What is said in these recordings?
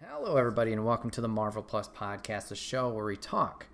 Hello, everybody, and welcome to the Marvel Plus podcast, a show where we talk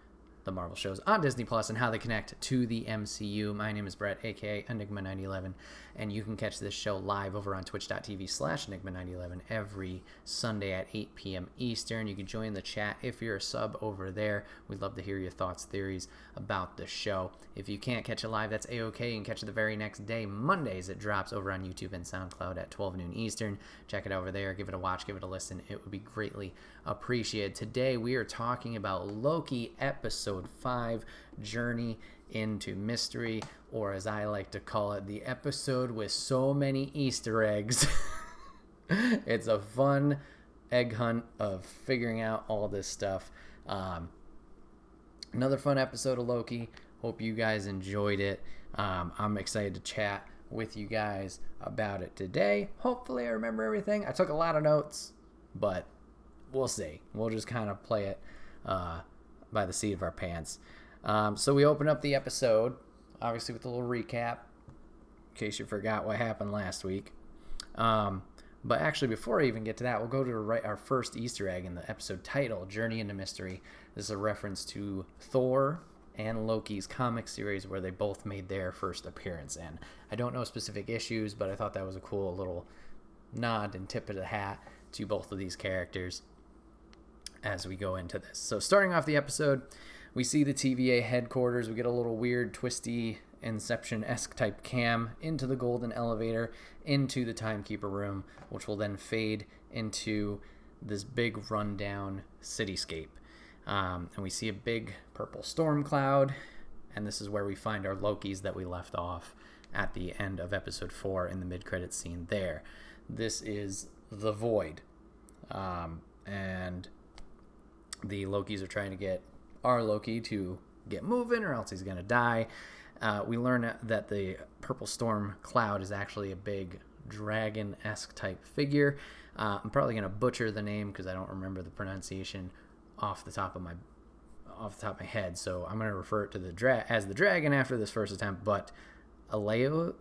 the Marvel shows on Disney Plus and how they connect to the MCU. My name is Bret, aka Enigma9011, and you can catch this show live over on twitch.tv/Enigma9011 every Sunday at 8 p.m. Eastern. You can join the chat if you're a sub over there. We'd love to hear your thoughts, theories about the show. If you can't catch it live, that's A-OK. You can catch it the very next day. Mondays, it drops over on YouTube and SoundCloud at 12 noon Eastern. Check it over there. Give it a watch. Give it a listen. It would be greatly appreciated. Today, we are talking about Loki Episode 5, Journey into Mystery, or as I like to call it, the episode with so many Easter eggs. It's a fun egg hunt of figuring out all this stuff. Another fun episode of Loki. Hope you guys enjoyed it. I'm excited to chat with you guys about it today. Hopefully I remember everything. I took a lot of notes, but we'll see. We'll just kind of play it by the seat of our pants. So we open up the episode, obviously with a little recap, in case you forgot what happened last week. But actually, before I even get to that, we'll go to our first Easter egg in the episode title, Journey into Mystery. This is a reference to Thor and Loki's comic series where they both made their first appearance in. I don't know specific issues, but I thought that was a cool little nod and tip of the hat to both of these characters as we go into this. So starting off the episode, we see the TVA headquarters. We get a little weird, twisty, Inception-esque type cam into the golden elevator, into the timekeeper room, which will then fade into this big rundown cityscape. And we see a big purple storm cloud, and this is where we find our Lokis that we left off at the end of episode 4 in the mid-credits scene there. This is the Void, and the Lokis are trying to get our Loki to get moving or else he's going to die. We learn that the purple storm cloud is actually a big dragon-esque type figure. I'm probably going to butcher the name because I don't remember the pronunciation off the top of my head, so I'm going to refer it to as the dragon after this first attempt. But I'm going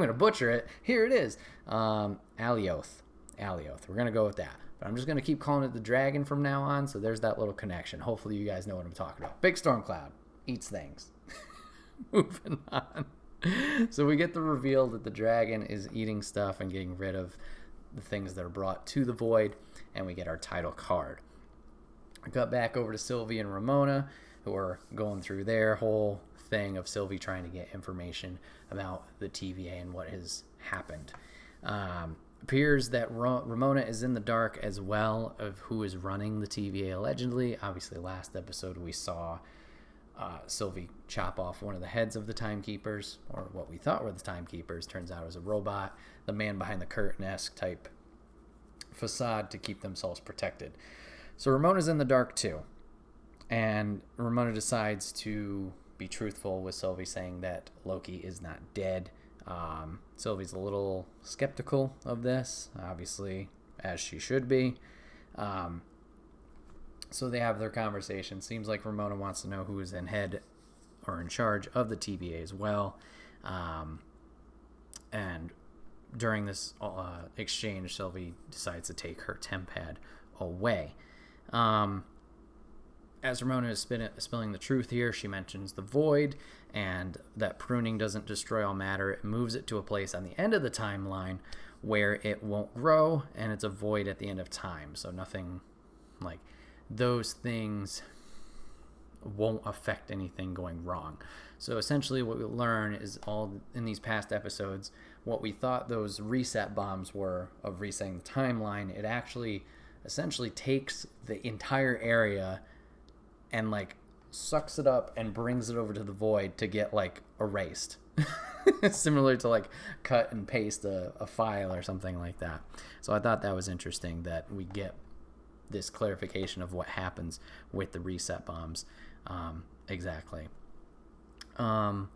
to butcher it. Here it is. Alioth. We're going to go with that. But I'm just going to keep calling it the dragon from now on, so there's that little connection. Hopefully you guys know what I'm talking about. Big storm cloud. Eats things. Moving on. So we get the reveal that the dragon is eating stuff and getting rid of the things that are brought to the Void, and we get our title card. I cut back over to Sylvie and Ramona, who are going through their whole thing of Sylvie trying to get information about the TVA and what has happened. Appears that Ramona is in the dark as well of who is running the TVA allegedly. Obviously, last episode we saw Sylvie chop off one of the heads of the timekeepers, or what we thought were the timekeepers. Turns out it was a robot, the man behind the curtain-esque type facade to keep themselves protected. So Ramona's in the dark too, and Ramona decides to be truthful with Sylvie, saying that Loki is not dead. Sylvie's a little skeptical of this, obviously, as she should be. So they have their conversation. Seems like Ramona wants to know who is in head or in charge of the TVA as well. And during this exchange, Sylvie decides to take her TemPad away. As Ramona is spilling the truth here, she mentions the Void and that pruning doesn't destroy all matter. It moves it to a place on the end of the timeline where it won't grow, and it's a void at the end of time. So nothing like those things won't affect anything going wrong. So essentially what we learn is all in these past episodes, what we thought those reset bombs were of resetting the timeline, it actually essentially takes the entire area and like sucks it up and brings it over to the Void to get like erased. Similar to like cut and paste a file or something like that. So I thought that was interesting that we get this clarification of what happens with the reset bombs exactly. So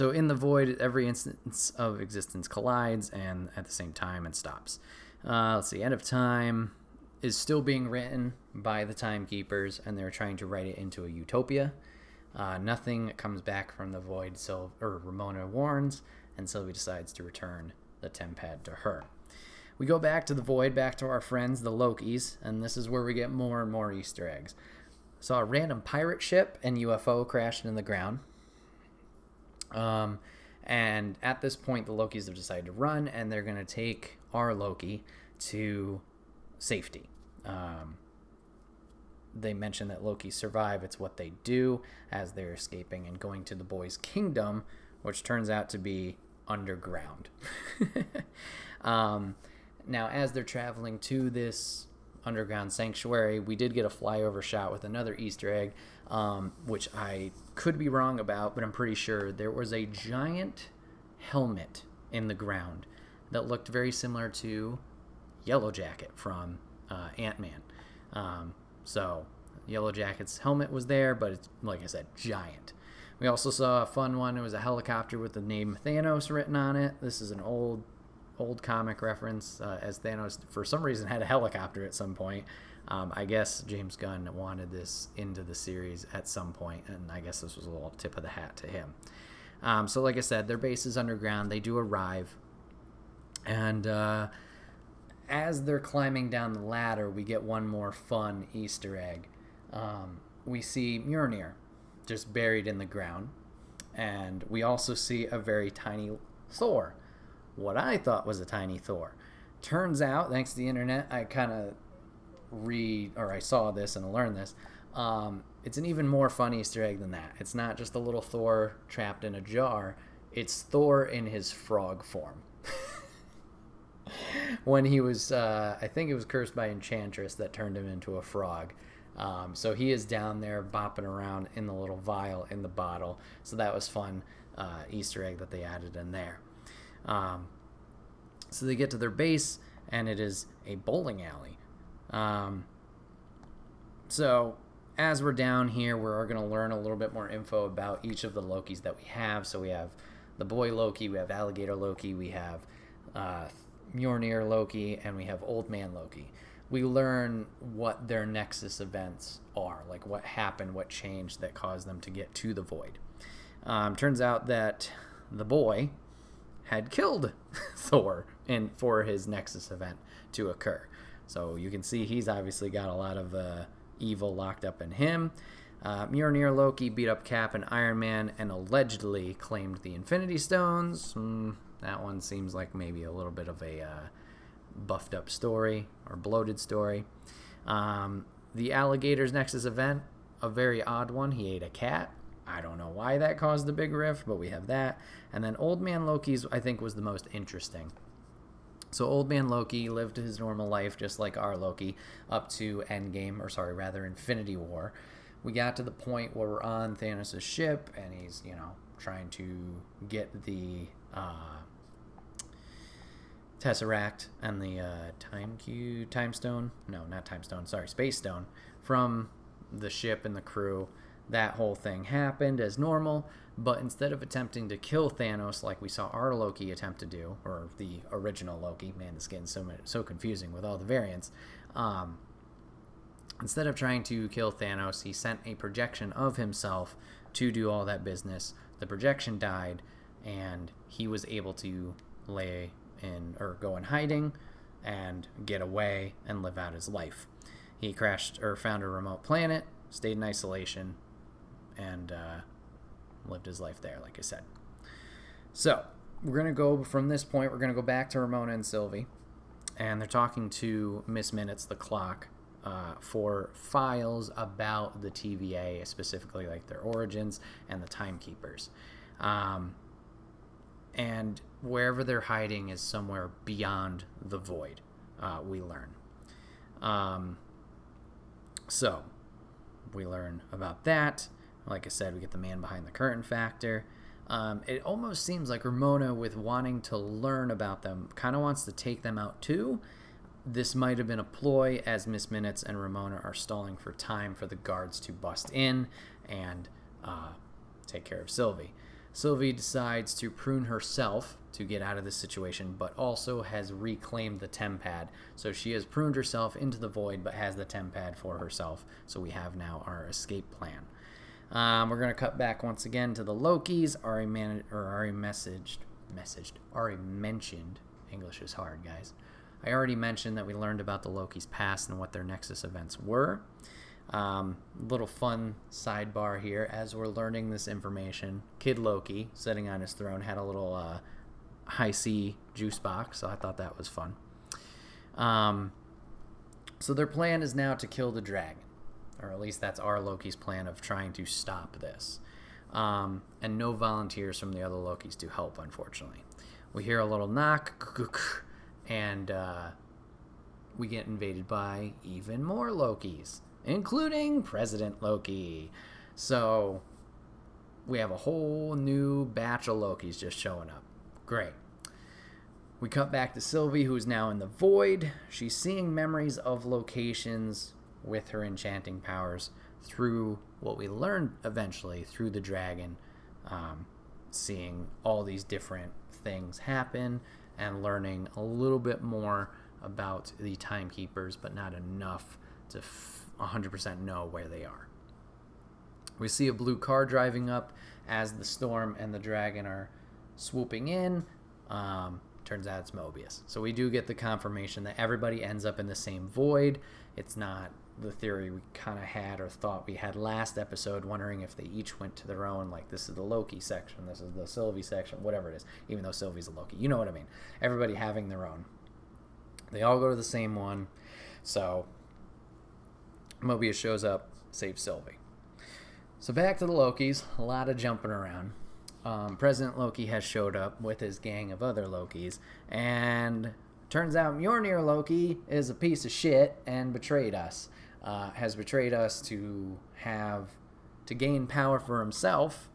in the Void, every instance of existence collides and at the same time it stops. Let's see, End of Time is still being written by the timekeepers, and they're trying to write it into a utopia. Nothing comes back from the Void, Ramona warns, and Sylvie decides to return the TemPad to her. we go back to the void, back to our friends, the Lokis, and this is where we get more and more Easter eggs. Saw a random pirate ship and UFO crashed in the ground. And at this point, the Lokis have decided to run, and they're going to take our Loki to safety. They mention that Lokis survive. It's what they do as they're escaping and going to the boys' kingdom, which turns out to be underground. Now, as they're traveling to this underground sanctuary, we did get a flyover shot with another Easter egg, which I could be wrong about, but I'm pretty sure there was a giant helmet in the ground that looked very similar to Yellow Jacket from Ant-Man. So Yellow Jacket's helmet was there, but it's, like I said, giant. We also saw a fun one. It was a helicopter with the name Thanos written on it. This is an old comic reference, as Thanos, for some reason, had a helicopter at some point. I guess James Gunn wanted this into the series at some point, and I guess this was a little tip of the hat to him. So like I said, their base is underground. They do arrive, and as they're climbing down the ladder, we get one more fun Easter egg. We see Mjolnir just buried in the ground, and we also see a very tiny Thor. What I thought was a tiny Thor. Turns out, thanks to the internet, I kind of I saw this and learned this. It's an even more fun Easter egg than that. It's not just a little Thor trapped in a jar. It's Thor in his frog form. When he was, I think it was cursed by Enchantress that turned him into a frog. So he is down there bopping around in the little vial in the bottle. So that was fun Easter egg that they added in there. So they get to their base, and it is a bowling alley. So as we're down here, we're going to learn a little bit more info about each of the Lokis that we have. So we have the boy Loki, we have alligator Loki, we have Mjolnir Loki, and we have Old Man Loki. We learn what their Nexus events are, like what happened, what changed that caused them to get to the void. Turns out that the boy had killed Thor for his Nexus event to occur. So you can see he's obviously got a lot of evil locked up in him. Mjolnir Loki beat up Cap and Iron Man and allegedly claimed the Infinity Stones. That one seems like maybe a little bit of a buffed up story or bloated story. The Alligator's Nexus event, a very odd one. He ate a cat. I don't know why that caused the big rift, but we have that. And then Old Man Loki's, I think, was the most interesting. So Old Man Loki lived his normal life just like our Loki up to Infinity War. We got to the point where we're on Thanos' ship, and he's, trying to get the Tesseract and the Space Stone from the ship and the crew. That whole thing happened as normal, but instead of attempting to kill Thanos like we saw our Loki attempt to do, or the original Loki, man, this getting so confusing with all the variants. Instead of trying to kill Thanos, he sent a projection of himself to do all that business. The projection died, and he was able to go in hiding and get away and live out his life. He found a remote planet, stayed in isolation, and lived his life there, like I said. So we're going to go from this point, we're going to go back to Ramona and Sylvie, and they're talking to Miss Minutes, the clock, for files about the TVA, specifically like their origins and the timekeepers. And wherever they're hiding is somewhere beyond the void, we learn. So we learn about that. Like I said, we get the man behind the curtain factor. It almost seems like Ramona, with wanting to learn about them, kind of wants to take them out too. This might have been a ploy, as Miss Minutes and Ramona are stalling for time for the guards to bust in and take care of Sylvie. Sylvie decides to prune herself to get out of this situation, but also has reclaimed the Tempad. So she has pruned herself into the void, but has the Tempad for herself. So we have now our escape plan. We're going to cut back once again to the Lokis. Ari mentioned, English is hard, guys. I already mentioned that we learned about the Loki's past and what their Nexus events were. Little fun sidebar here. As we're learning this information, Kid Loki, sitting on his throne, had a little high C juice box, so I thought that was fun. So their plan is now to kill the dragon, or at least that's our Loki's plan of trying to stop this. And no volunteers from the other Lokis to help, unfortunately. We hear a little knock, and we get invaded by even more Lokis, including President Loki. So we have a whole new batch of Lokis just showing up. Great. We cut back to Sylvie, who's now in the void. She's seeing memories of locations with her enchanting powers through what we learned eventually through the dragon, seeing all these different things happen and learning a little bit more about the timekeepers, but not enough to 100% know where they are. We see a blue car driving up as the storm and the dragon are swooping in. Turns out it's Mobius. So we do get the confirmation that everybody ends up in the same void. It's not the theory we kind of had or thought we had last episode, wondering if they each went to their own, like this is the Loki section, this is the Sylvie section, whatever it is, even though Sylvie's a Loki. You know what I mean. Everybody having their own. They all go to the same one. So Mobius shows up, saves Sylvie. So back to the Lokis. A lot of jumping around. President Loki has showed up with his gang of other Lokis, and turns out Mjolnir Loki is a piece of shit and betrayed us. Has betrayed us to gain power for himself,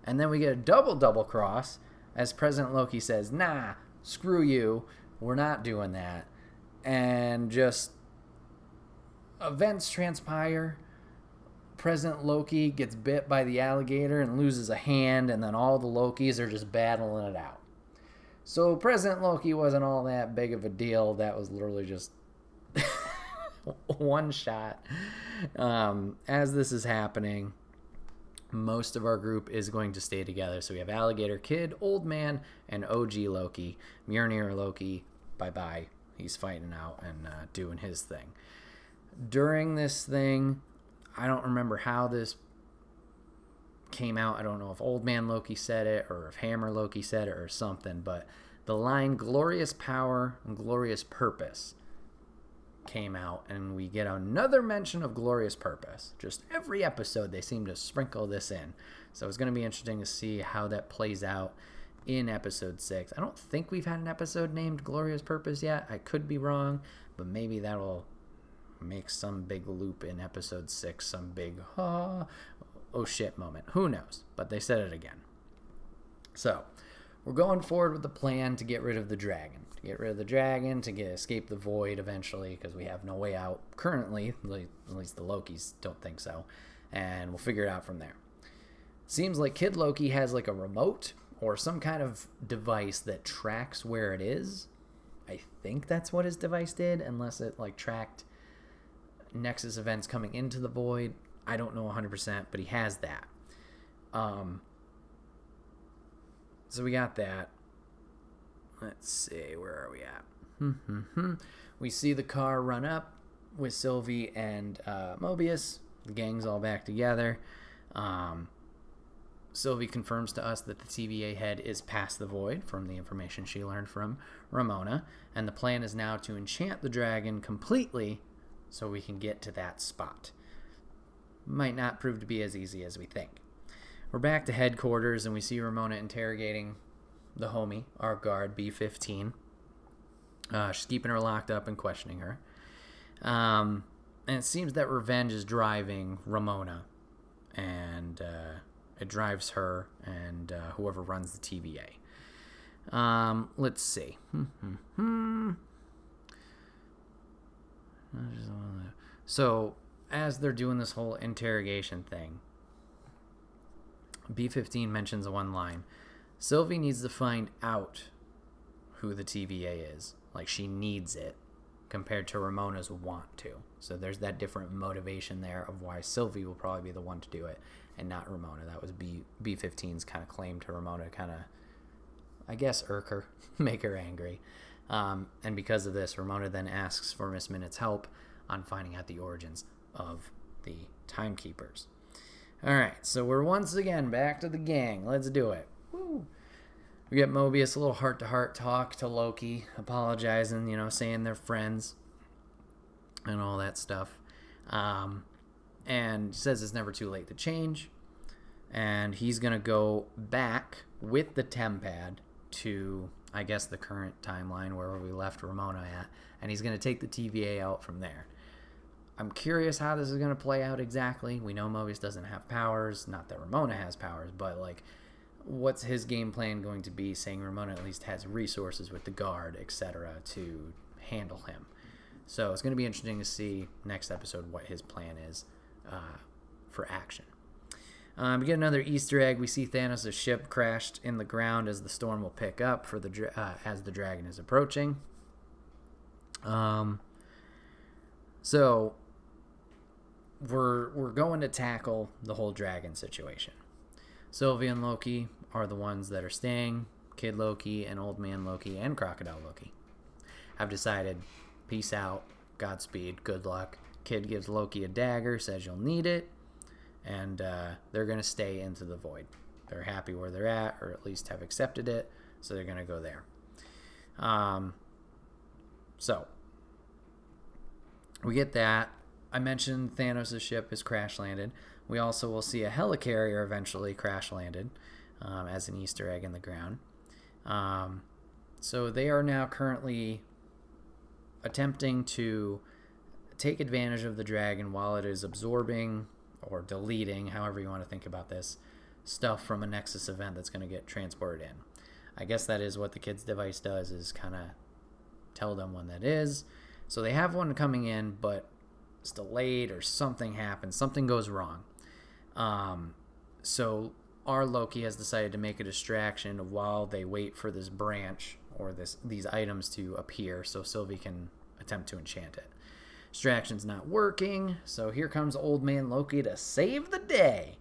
and then we get a double cross as President Loki says, nah, screw you, we're not doing that. And just events transpire. President Loki gets bit by the alligator and loses a hand, and then all the Lokis are just battling it out. So President Loki wasn't all that big of a deal. That was literally just one shot. As this is happening, most of our group is going to stay together. So we have Alligator Kid, Old Man, and OG Loki. Mjolnir Loki, bye-bye. He's fighting out and doing his thing. During this thing, I don't remember how this came out. I don't know if Old Man Loki said it or if Hammer Loki said it or something, but the line glorious power and glorious purpose came out, and we get another mention of glorious purpose. Just every episode they seem to sprinkle this in. So it's going to be interesting to see how that plays out in episode 6. I don't think we've had an episode named Glorious Purpose yet. I could be wrong, but maybe that'll make some big loop in episode 6, some big oh shit moment. Who knows? But they said it again. So we're going forward with the plan to get rid of the dragon. To escape the void eventually, because we have no way out currently. At least the Lokis don't think so. And we'll figure it out from there. Seems like Kid Loki has like a remote or some kind of device that tracks where it is. I think that's what his device did, unless it like tracked Nexus events coming into the void. I don't know 100%, but he has that. So we got that. Let's see, where are we at? We see the car run up with Sylvie and Mobius. The gang's all back together. Sylvie confirms to us that the TVA head is past the void from the information she learned from Ramona, and the plan is now to enchant the dragon completely so we can get to that spot. Might not prove to be as easy as we think. We're back to headquarters, and we see Ramona interrogating the homie, our guard, B-15. She's keeping her locked up and questioning her. And it seems that revenge is driving Ramona, and it drives her and whoever runs the TVA. Let's see. So, as they're doing this whole interrogation thing, B-15 mentions one line. Sylvie needs to find out who the TVA is. Like, she needs it, compared to Ramona's want to. So there's that different motivation there of why Sylvie will probably be the one to do it, and not Ramona. That was B-15's kind of claim to Ramona, kind of, I guess, irk her, make her angry. And because of this, Ramona then asks for Miss Minutes' help on finding out the origins of the Timekeepers. All right, so we're once again back to the gang. Let's do it. Woo. We get Mobius a little heart-to-heart talk to Loki, apologizing, saying they're friends and all that stuff. And he says it's never too late to change. And he's going to go back with the Tempad to, I guess, the current timeline where we left Ramona at. And he's going to take the TVA out from there. I'm curious how this is going to play out exactly. We know Mobius doesn't have powers. Not that Ramona has powers, but, what's his game plan going to be, saying Ramona at least has resources with the Guard, etc., to handle him. So it's going to be interesting to see next episode what his plan is for action. We get another Easter egg. We see Thanos' ship crashed in the ground as the storm will pick up as the dragon is approaching. So we're going to tackle the whole dragon situation. Sylvie and Loki are the ones that are staying. Kid Loki and Old Man Loki and Crocodile Loki have decided, peace out, Godspeed, good luck. Kid gives Loki a dagger, says you'll need it, and they're going to stay into the void. They're happy where they're at, or at least have accepted it, so they're going to go there. So we get that. I mentioned Thanos' ship is crash landed. We also will see a helicarrier eventually crash landed as an Easter egg in the ground. So they are now currently attempting to take advantage of the dragon while it is absorbing or deleting, however you want to think about this, stuff from a Nexus event that's going to get transported in. I guess that is what the kid's device does, is kind of tell them when that is. So they have one coming in, but it's delayed or something happens. Something goes wrong. So our Loki has decided to make a distraction while they wait for this branch or these items to appear so Sylvie can attempt to enchant it. Distraction's not working, so here comes Old Man Loki to save the day.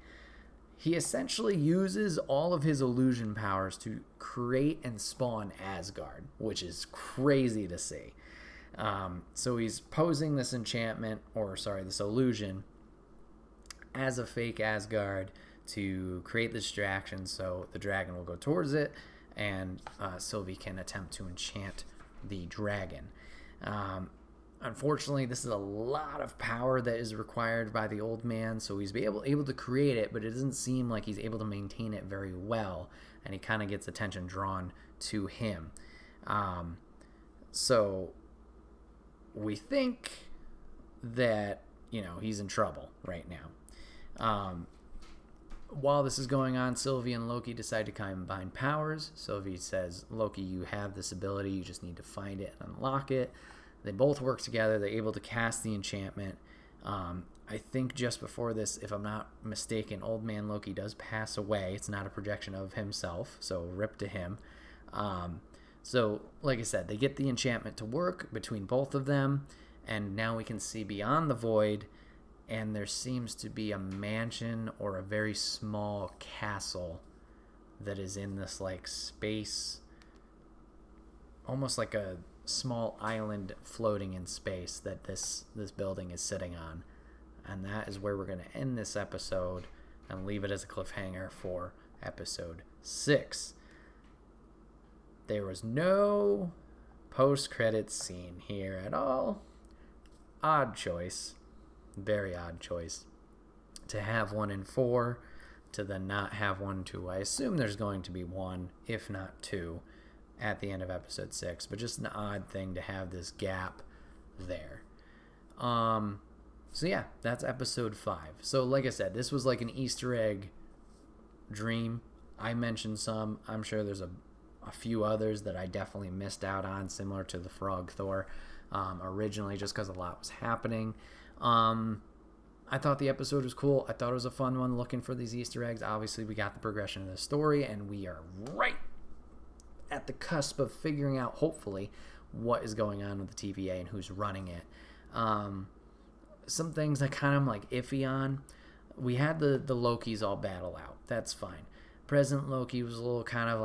He essentially uses all of his illusion powers to create and spawn Asgard, which is crazy to see. So he's posing this this illusion as a fake Asgard to create the distraction so the dragon will go towards it and Sylvie can attempt to enchant the dragon. Unfortunately, this is a lot of power that is required by the old man, so he's able to create it, but it doesn't seem like he's able to maintain it very well, and he kind of gets attention drawn to him. So we think that, he's in trouble right now. While this is going on, Sylvie and Loki decide to combine powers. Sylvie says, Loki, you have this ability, you just need to find it and unlock it. They both work together. They're able to cast the enchantment. I think just before this, if I'm not mistaken, Old Man Loki does pass away. It's not a projection of himself, so rip to him. So, like I said, they get the enchantment to work between both of them, and now we can see beyond the void, and there seems to be a mansion or a very small castle that is in this, space, almost like a small island floating in space that this building is sitting on. And that is where we're going to end this episode and leave it as a cliffhanger for episode 6. There was no post-credits scene here at all. Odd choice. Very odd choice. To have one in 4, to then not have one in 2. I assume there's going to be one, if not 2, at the end of episode 6, but just an odd thing to have this gap there. So yeah, that's episode 5. So like I said, this was like an Easter egg dream. I mentioned some. I'm sure there's a few others that I definitely missed out on, similar to the Frog Thor originally, just because a lot was happening. I thought the episode was cool. I thought it was a fun one looking for these Easter eggs. Obviously, we got the progression of the story, and we are right at the cusp of figuring out, hopefully, what is going on with the TVA and who's running it. Some things I kind of iffy on. We had the Lokis all battle out. That's fine. President Loki was a little kind of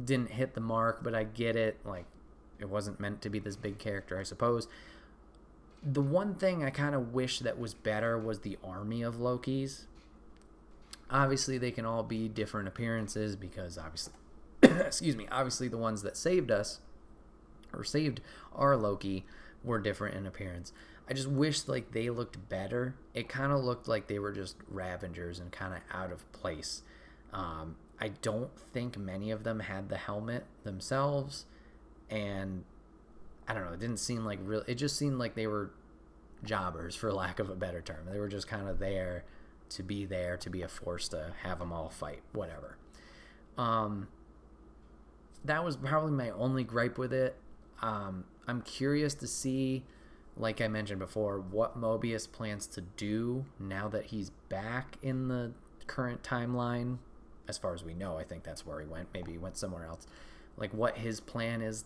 didn't hit the mark, but I get it. Like, it wasn't meant to be this big character, I suppose. The one thing I kind of wish that was better was the army of Lokis. Obviously, they can all be different appearances because obviously, obviously the ones that saved us or saved our Loki were different in appearance. I just wish like they looked better. It kind of looked like they were just Ravengers and kind of out of place. I don't think many of them had the helmet themselves, and I don't know. It didn't seem like real. It just seemed like they were jobbers, for lack of a better term. They were just kind of there to be a force to have them all fight, whatever. That was probably my only gripe with it. I'm curious to see, like I mentioned before, what Mobius plans to do now that he's back in the current timeline. As far as we know, I think that's where he went. Maybe he went somewhere else. Like what his plan is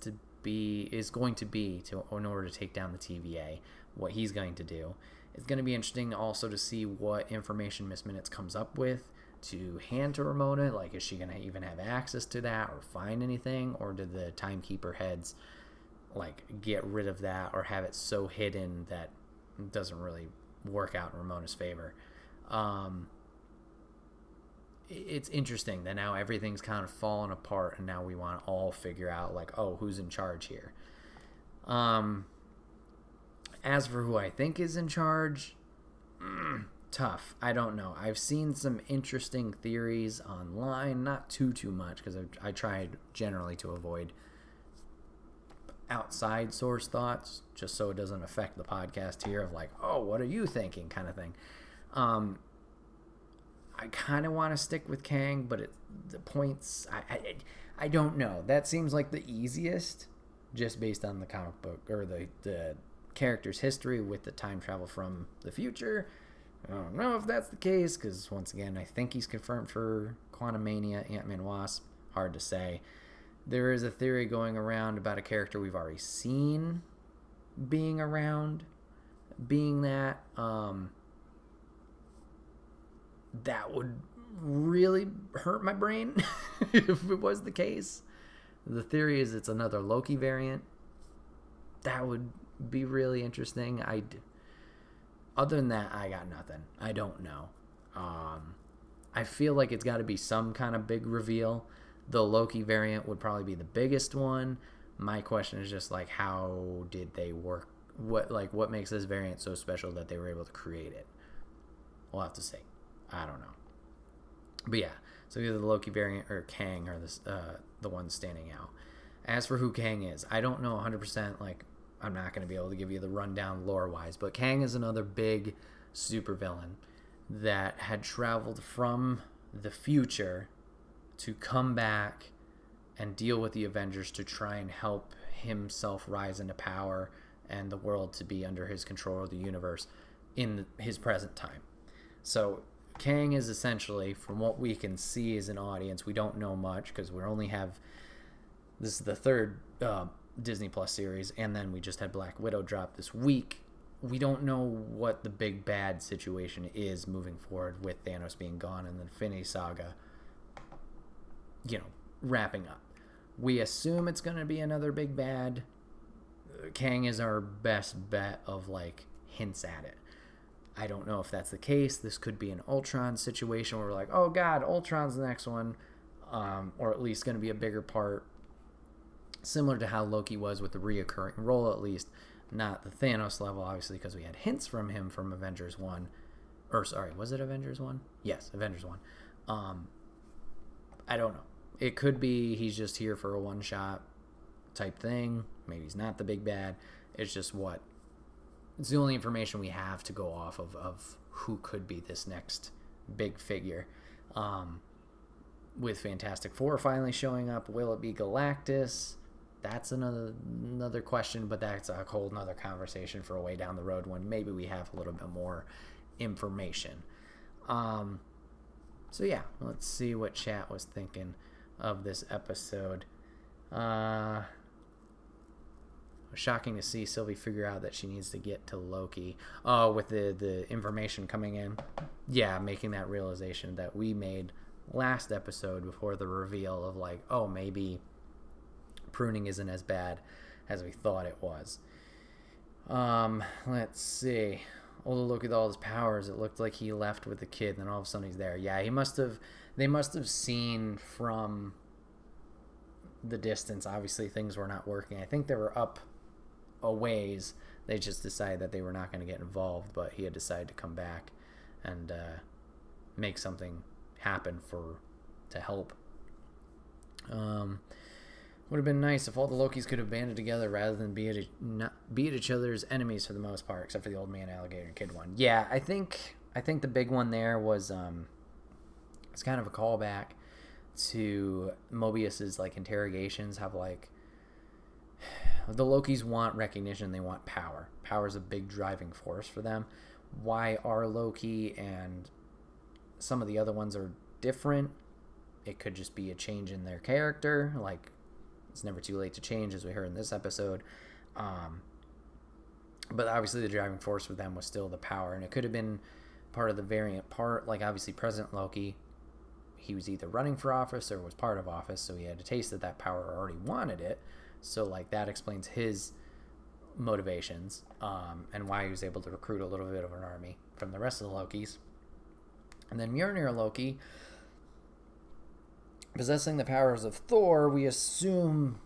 going to be in order to take down the TVA. What he's going to do. It's going to be interesting also to see what information Miss Minutes comes up with to hand to Ramona. Like, is she going to even have access to that or find anything? Or did the Timekeeper heads like get rid of that or have it so hidden that it doesn't really work out in Ramona's favor? It's interesting that now everything's kind of fallen apart and now we want to all figure out like, oh, who's in charge here? As for who I think is in charge, tough. I don't know. I've seen some interesting theories online, not too much, because I tried generally to avoid outside source thoughts, just so it doesn't affect the podcast here of like, oh, what are you thinking kind of thing. I kind of want to stick with Kang, but the points, I don't know. That seems like the easiest, just based on the comic book, or the character's history with the time travel from the future. I don't know if that's the case, because once again, I think he's confirmed for Quantumania, Ant-Man Wasp. Hard to say. There is a theory going around about a character we've already seen being around, being that. That would really hurt my brain if it was the case. The theory is it's another Loki variant. That would be really interesting. Other than that, I got nothing. I don't know. I feel like it's got to be some kind of big reveal. The Loki variant would probably be the biggest one. My question is just like, how did they work? What makes this variant so special that they were able to create it? We'll have to see. I don't know. But yeah, so either the Loki variant or Kang are the ones standing out. As for who Kang is, I don't know 100%. Like, I'm not going to be able to give you the rundown lore-wise, but Kang is another big supervillain that had traveled from the future to come back and deal with the Avengers to try and help himself rise into power and the world to be under his control of the universe in his present time. So Kang is essentially, from what we can see as an audience, we don't know much because this is the third Disney Plus series, and then we just had Black Widow drop this week. We don't know what the big bad situation is moving forward with Thanos being gone and the Infinity Saga, wrapping up. We assume it's going to be another big bad. Kang is our best bet of hints at it. I don't know if that's the case. This could be an Ultron situation where we're like, oh god, Ultron's the next one, or at least going to be a bigger part, similar to how Loki was with the reoccurring role, at least. Not the Thanos level, obviously, because we had hints from him from Avengers 1. Or, sorry, was it Avengers 1? Yes, Avengers 1. I don't know. It could be he's just here for a one-shot type thing. Maybe he's not the big bad. It's just it's the only information we have to go off of who could be this next big figure. With Fantastic Four finally showing up, will it be Galactus? That's another question, but that's a whole nother conversation for a way down the road when maybe we have a little bit more information. So yeah, let's see what chat was thinking of this episode. Shocking to see Sylvie figure out that she needs to get to Loki. Oh, with the information coming in. Yeah, making that realization that we made last episode before the reveal of like, oh, maybe pruning isn't as bad as we thought it was. Let's see. Old Loki with all his powers, it looked like he left with the kid, and then all of a sudden he's there. Yeah, they must have seen from the distance. Obviously, things were not working. I think they were up a ways. They just decided that they were not going to get involved, but he had decided to come back and make something happen to help. Would have been nice if all the Lokis could have banded together rather than be at each other's enemies for the most part, except for the old man alligator and kid one. Yeah, I think the big one there was it's kind of a callback to Mobius's like interrogations. Have like the Lokis want recognition, they want power. Power is a big driving force for them. Why are Loki and some of the other ones are different? It could just be a change in their character, like. It's never too late to change, as we heard in this episode. But obviously the driving force with them was still the power. And it could have been part of the variant part. Like, obviously, President Loki, he was either running for office or was part of office. So he had a taste of that power or already wanted it. So, like, that explains his motivations and why he was able to recruit a little bit of an army from the rest of the Lokis. And then Mjolnir Loki, possessing the powers of Thor, we assume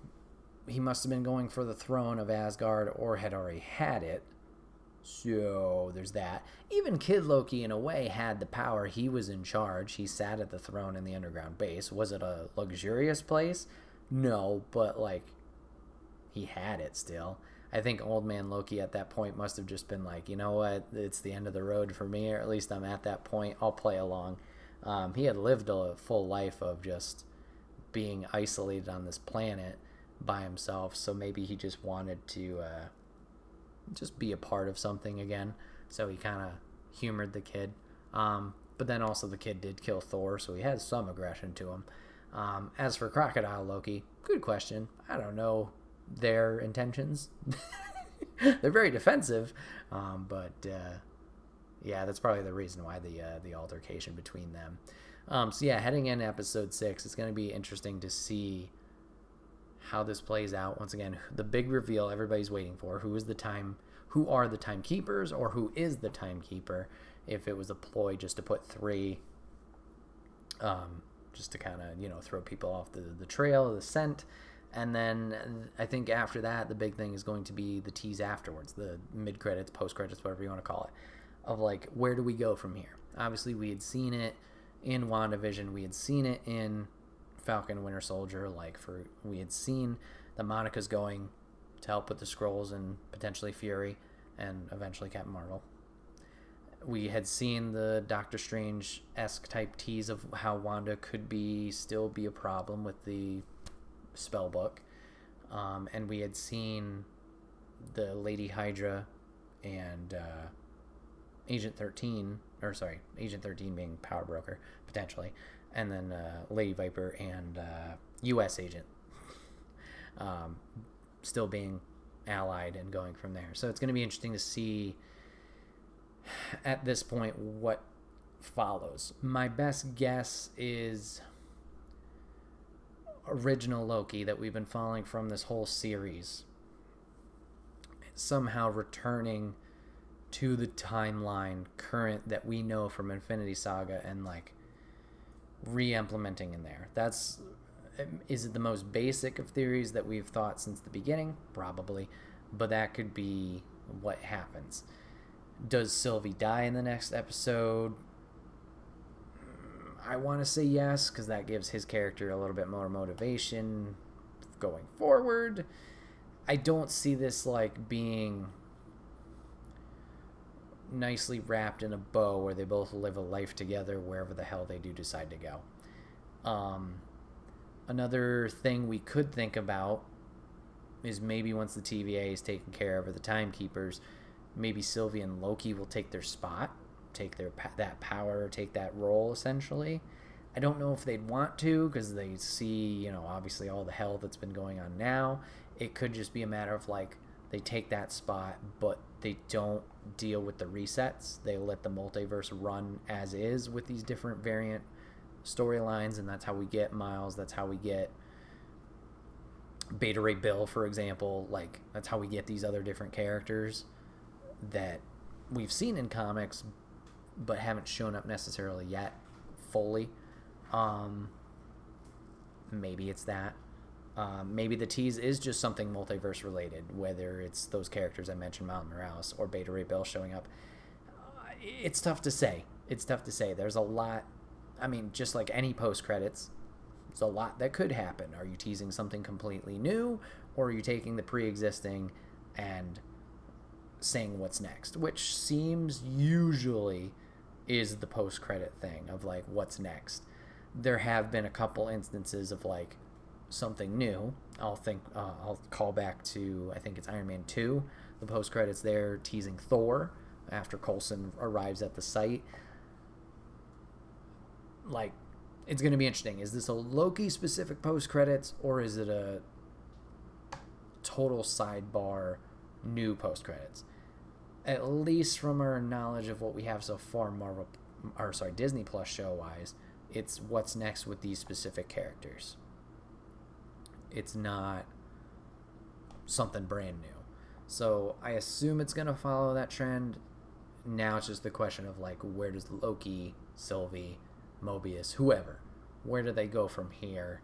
he must have been going for the throne of Asgard or had already had it. So there's that. Even Kid Loki, in a way, had the power. He was in charge. He sat at the throne in the underground base. Was it a luxurious place? No, but, like, he had it still. I think Old Man Loki at that point must have just been like, you know what, it's the end of the road for me, or at least I'm at that point. I'll play along. He had lived a full life of just being isolated on this planet by himself, so maybe he just wanted to just be a part of something again. So he kind of humored the kid. But then also the kid did kill Thor, so he has some aggression to him. As for Crocodile Loki, good question. I don't know their intentions. They're very defensive, but yeah, that's probably the reason why the altercation between them. So yeah, heading into episode 6, it's going to be interesting to see how this plays out. Once again, the big reveal everybody's waiting for: who are the timekeepers, or who is the timekeeper? If it was a ploy just to put 3, just to kind of throw people off the trail, the scent. And then I think after that, the big thing is going to be the tease afterwards, the mid-credits, post-credits, whatever you want to call it, of like, where do we go from here? Obviously, we had seen it in WandaVision. We had seen it in Falcon and Winter Soldier. We had seen that Monica's going to help with the Skrulls and potentially Fury and eventually Captain Marvel. We had seen the Doctor Strange-esque type tease of how Wanda could still be a problem with the spell book. And we had seen the Lady Hydra and Agent 13 being Power Broker, potentially, and then Lady Viper and U.S. Agent still being allied and going from there. So it's going to be interesting to see at this point what follows. My best guess is original Loki that we've been following from this whole series somehow returning to the timeline current that we know from Infinity Saga and like re-implementing in there. Is it the most basic of theories that we've thought since the beginning? Probably, but that could be what happens. Does Sylvie die in the next episode? I want to say yes, because that gives his character a little bit more motivation going forward. I don't see this like being nicely wrapped in a bow where they both live a life together wherever the hell they do decide to go. Another thing we could think about is maybe once the TVA is taken care of, or the Timekeepers, maybe Sylvie and Loki will take their spot, take that power, take that role, essentially. I don't know if they'd want to, because they see, obviously all the hell that's been going on now. It could just be a matter of, like, they take that spot, but they don't deal with the resets. They let the multiverse run as is with these different variant storylines, and that's how we get Miles. That's how we get Beta Ray Bill, for example. Like, that's how we get these other different characters that we've seen in comics but haven't shown up necessarily yet fully. Maybe it's that. Maybe the tease is just something multiverse related, whether it's those characters I mentioned, Miles Morales or Beta Ray Bill showing up. It's tough to say. There's a lot. I mean, just like any post-credits, there's a lot that could happen. Are you teasing something completely new, or are you taking the pre-existing and saying what's next? Which seems usually is the post-credit thing of, like, what's next. There have been a couple instances of, like, something new. I'll call back to, I think it's Iron Man 2. The post-credits there teasing Thor after Coulson arrives at the site. Like, it's going to be interesting. Is this a Loki-specific post-credits, or is it a total sidebar new post-credits? At least from our knowledge of what we have so far, Disney Plus show-wise, it's what's next with these specific characters. It's not something brand new. So I assume it's going to follow that trend. Now it's just the question of, like, where does Loki, Sylvie, Mobius, whoever, where do they go from here?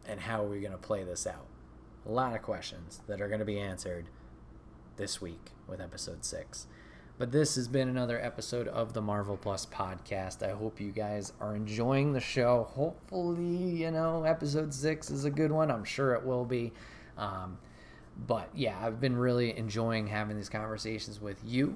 And how are we going to play this out? A lot of questions that are going to be answered this week with episode 6. But this has been another episode of the Marvel Plus podcast. I hope you guys are enjoying the show. Hopefully, episode 6 is a good one. I'm sure it will be. But yeah, I've been really enjoying having these conversations with you.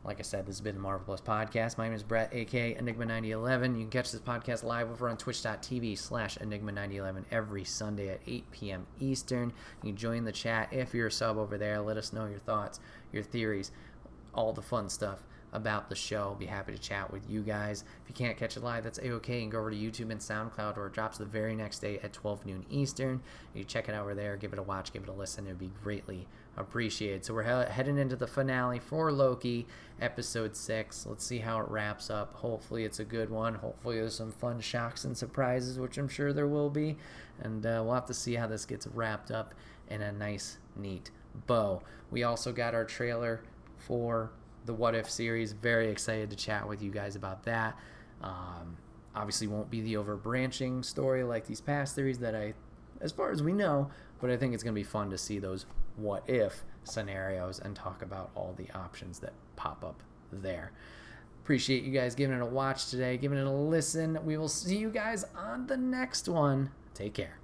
Like I said, this has been the Marvel Plus podcast. My name is Bret, aka Enigma9011. You can catch this podcast live over on twitch.tv/Enigma9011 every Sunday at 8 p.m. Eastern. You can join the chat if you're a sub over there. Let us know your thoughts, your theories, all the fun stuff about the show. Be happy to chat with you guys. If you can't catch it live, that's a-okay. You can go over to YouTube and SoundCloud, where it drops the very next day at 12 noon Eastern. You check it out over there, give it a watch, give it a listen. It would be greatly appreciated. So we're heading into the finale for Loki, episode 6. Let's see how it wraps up. Hopefully it's a good one. Hopefully there's some fun shocks and surprises, which I'm sure there will be. And we'll have to see how this gets wrapped up in a nice, neat bow. We also got our trailer for the What If series. Very excited to chat with you guys about that. Obviously won't be the overbranching story like these past series that as far as we know, but I think it's going to be fun to see those what if scenarios and talk about all the options that pop up there. Appreciate you guys giving it a watch today, giving it a listen. We will see you guys on the next one. Take care.